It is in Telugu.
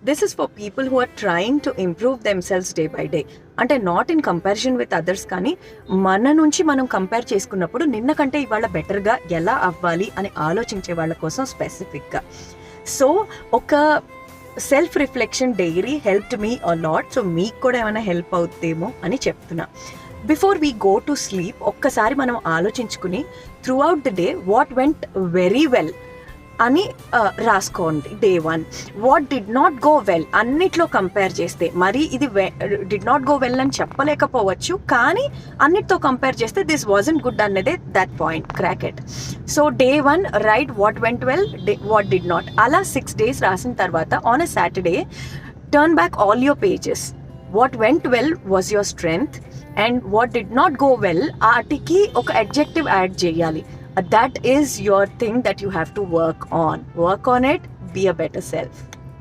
This is for people who are trying to improve themselves day by day. అంటే not in comparison with others, కానీ మన నుంచి మనం కంపేర్ చేసుకున్నప్పుడు నిన్న కంటే ఇవాళ బెటర్గా ఎలా అవ్వాలి అని ఆలోచించే వాళ్ళ కోసం స్పెసిఫిక్గా. సో ఒక self reflection diary helped me a lot. So మీకు కూడా ఏమైనా హెల్ప్ అవుతుందేమో అని చెప్తున్నా. Before we go to sleep ఒక్కసారి మనం ఆలోచించుకుని throughout the day what went very well అని రాసుకోండి. Day 1 what did not go well అన్నిట్లో కంపేర్ చేస్తే, మరి ఇది డిడ్ నాట్ గో వెల్ అని చెప్పలేకపోవచ్చు, కానీ అన్నిటితో కంపేర్ చేస్తే దిస్ వాజంట్ గుడ్ అన్నదే that point, crack it. So day 1 right what went well, what did not. అలా 6 days రాసిన తర్వాత on a Saturday turn back all your pages. What went well was your strength and what did not go well వాటికి ఒక అడ్జెక్టివ్ యాడ్ చేయాలి. That is your thing that you have to work on. Work on it, be a better self.